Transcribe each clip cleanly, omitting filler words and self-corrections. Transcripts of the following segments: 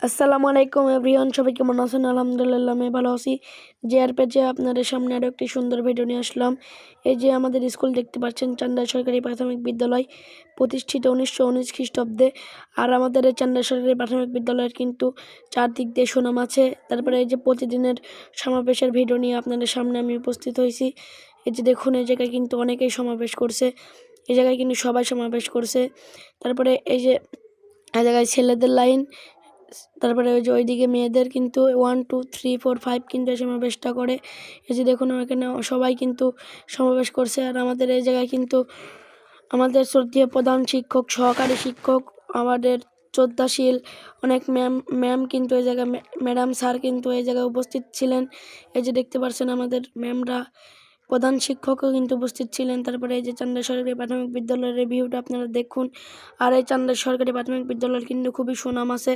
আসসালামু আলাইকুম এভরিওয়ান, সবাই কেমন আছেন? আলহামদুলিল্লাহ আমি ভালো আছি। জেআর পেজে আপনাদের সামনে আরও একটি সুন্দর ভিডিও নিয়ে আসলাম। এই যে আমাদের স্কুল দেখতে পাচ্ছেন, চান্দা সরকারি প্রাথমিক বিদ্যালয়, প্রতিষ্ঠিত 1919 খ্রিস্টাব্দে। আর আমাদের এই চান্দা সরকারি প্রাথমিক বিদ্যালয়ের কিন্তু চারদিক দিয়ে সুনাম আছে। তারপরে এই যে প্রতিদিনের সমাবেশের ভিডিও নিয়ে আপনাদের সামনে আমি উপস্থিত হয়েছি। এই যে দেখুন, এই জায়গায় কিন্তু অনেকেই সমাবেশ করছে, এই জায়গায় কিন্তু সবাই সমাবেশ করছে। তারপরে এই যে এই জায়গায় ছেলেদের লাইন, তারপরে ওই যে ওইদিকে মেয়েদের কিন্তু 1 2 3 4 5 কিন্তু সমাবেশটা করে। এই যে দেখুন, এখানে সবাই কিন্তু সমাবেশ করছে। আর আমাদের এই জায়গায় কিন্তু আমাদের শ্রদ্ধেয় প্রধান শিক্ষক, সহকারী শিক্ষক, আমাদের শ্রদ্ধাশীল অনেক ম্যাম কিন্তু এই জায়গায়, ম্যাডাম স্যার কিন্তু এই জায়গায় উপস্থিত ছিলেন। এই যে দেখতে পাচ্ছেন আমাদের ম্যামরা, প্রধান শিক্ষকও কিন্তু উপস্থিত ছিলেন। তারপরে এই যে চান্দা সরকারি প্রাথমিক বিদ্যালয়ের রিভিউটা আপনারা দেখুন। আর এই চান্দা সরকারি প্রাথমিক বিদ্যালয়ের কিন্তু খুবই সুনাম আছে।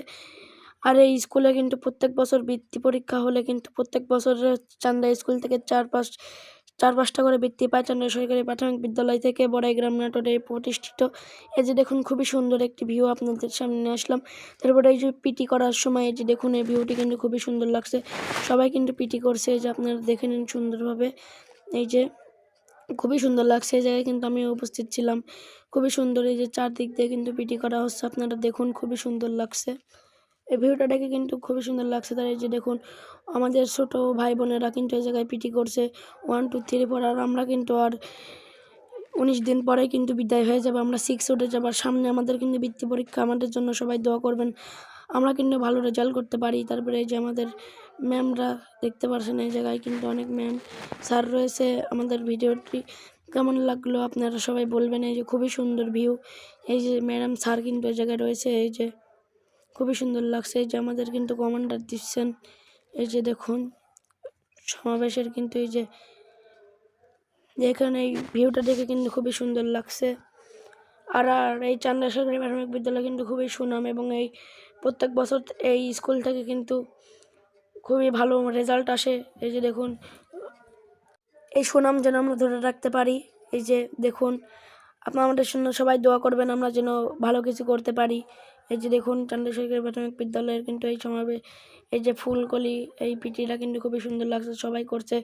আর এই স্কুলে কিন্তু প্রত্যেক বছর বৃত্তি পরীক্ষা হলে কিন্তু প্রত্যেক বছর চান্দা স্কুল থেকে চার পাঁচটা করে বৃত্তি পায় চান্দা সরকারি প্রাথমিক বিদ্যালয় থেকে, বড়াইগ্রাম নাটোরে প্রতিষ্ঠিত। এই যে দেখুন, খুবই সুন্দর একটি ভিউ আপনাদের সামনে আসলাম। তারপরে এই যে পিটি করার সময় এই যে দেখুন, এই ভিউটি কিন্তু খুবই সুন্দর লাগছে। সবাই কিন্তু পিটি করছে, এই যে আপনারা দেখে নিন সুন্দরভাবে। এই যে খুবই সুন্দর লাগছে, এই জায়গায় কিন্তু আমি উপস্থিত ছিলাম। খুবই সুন্দর, এই যে চারদিক দিয়ে কিন্তু পিটি করা হচ্ছে, আপনারা দেখুন খুবই সুন্দর লাগছে। এই ভিউটা দেখে কিন্তু খুবই সুন্দর লাগছে। তার এই যে দেখুন, আমাদের ছোট ভাই বোনেরা কিন্তু এই জায়গায় পিটি করছে 1 2 3 4। আর আমরা কিন্তু আর 19 দিন পরে কিন্তু বিদায় হয়ে যাবে, আমরা 6 উঠে যাবার সামনে আমাদের কিন্তু বৃত্তি পরীক্ষা। আমাদের জন্য সবাই দোয়া করবেন, আমরা কিন্তু ভালো রেজাল্ট করতে পারি। তারপরে এই যে আমাদের ম্যামরা দেখতে পাচ্ছেন, এই জায়গায় কিন্তু অনেক ম্যাম স্যার রয়েছে। আমাদের ভিডিওটি কেমন লাগলো আপনারা সবাই বলবেন। এই যে খুবই সুন্দর ভিউ, এই যে ম্যাডাম স্যার কিন্তু এই জায়গায় রয়েছে, এই যে খুবই সুন্দর লাগছে। এই যে আমাদের কিন্তু কমান্ডার দিচ্ছেন, এই যে দেখুন সমাবেশের কিন্তু এই যে এখানে এই ভিউটা দেখে কিন্তু খুবই সুন্দর লাগছে। আর এই চান্দা সরকারি প্রাথমিক বিদ্যালয় কিন্তু খুবই সুনাম, এবং এই প্রত্যেক বছর এই স্কুল থেকে কিন্তু খুবই ভালো রেজাল্ট আসে। এই যে দেখুন, এই সুনাম যেন আমরা ধরে রাখতে পারি। এই যে দেখুন, আপনারা আমাদের জন্য সবাই দোয়া করবেন, আমরা যেন ভালো কিছু করতে পারি। এই যে দেখুন, চান্দা সরকারি প্রাথমিক বিদ্যালয়ের কিন্তু এই সমাবেশ, এই যে ফুলকলি, এই পিটিটা কিন্তু খুবই সুন্দর লাগছে, সবাই করছে,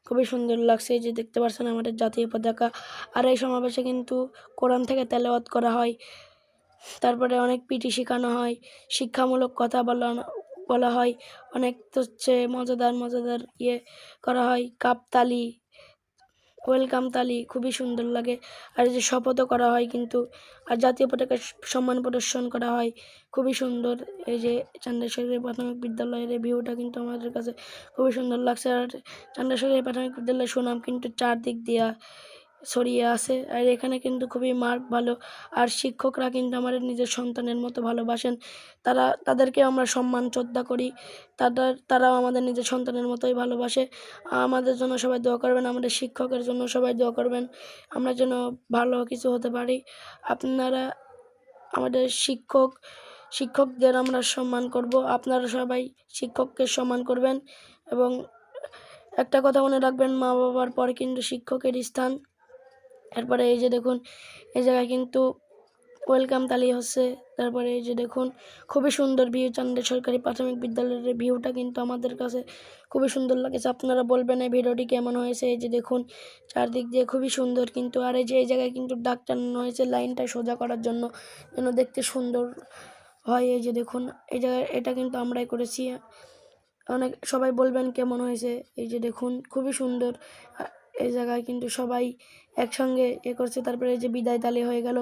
খুবই সুন্দর লাগছে। এই যে দেখতে পাচ্ছেন আমাদের জাতীয় পতাকা। আর এই সমাবেশে কিন্তু কোরআন থেকে তেলাওয়াত করা হয়, তারপরে অনেক পিটি শেখানো হয়, শিক্ষামূলক কথা বলা হয়, অনেক হচ্ছে মজাদার করা হয়, কাপতালি, ওয়েলকাম তালি খুবই সুন্দর লাগে। আর এই যে শপথও করা হয় কিন্তু, আর জাতীয় পতাকা সম্মান প্রদর্শন করা হয়, খুবই সুন্দর। এই যে চান্দা সরকারি প্রাথমিক বিদ্যালয়ের এই ভিউটা কিন্তু আমাদের কাছে খুবই সুন্দর লাগছে। আর চান্দা সরকারি প্রাথমিক বিদ্যালয়ের সুনাম কিন্তু চারদিক দিয়া ছড়িয়ে আছে। আর এখানে কিন্তু খুবই মার্ক ভালো। আর শিক্ষকরা কিন্তু আমাদের নিজের সন্তানের মতো ভালোবাসেন, তাদেরকে আমরা সম্মান শ্রদ্ধা করি, তারাও আমাদের নিজের সন্তানের মতোই ভালোবাসে। আমাদের জন্য সবাই দোয়া করবেন, আমাদের শিক্ষকের জন্য সবাই দোয়া করবেন, আমরা যেন ভালো কিছু হতে পারি। আপনারা আমাদের শিক্ষকদের আমরা সম্মান করব, আপনারা সবাই শিক্ষককে সম্মান করবেন। এবং একটা কথা মনে রাখবেন, মা বাবার পরে কিন্তু শিক্ষকের স্থান। তারপরে এই যে দেখুন, এই জায়গায় কিন্তু ওয়েলকাম তালি হচ্ছে। তারপরে এই যে দেখুন, খুবই সুন্দর ভিউ, চান্দা সরকারি প্রাথমিক বিদ্যালয়ের ভিউটা কিন্তু আমাদের কাছে খুবই সুন্দর লাগছে। আপনারা বলবেন এই ভিডিওটি কেমন হয়েছে। এই যে দেখুন, চারদিক দিয়ে খুবই সুন্দর কিন্তু। আর এই যে এই জায়গায় কিন্তু দাগ টানানো হয়েছে লাইনটা সোজা করার জন্য, যেন দেখতে সুন্দর হয়। এই যে দেখুন, এই জায়গায় এটা কিন্তু আমরাই করেছি। অনেক সবাই বলবেন কেমন হয়েছে। এই যে দেখুন, খুবই সুন্দর। এই জায়গায় কিন্তু সবাই একসঙ্গে করছে। তারপরে এই যে বিদায় তালি হয়ে গেল।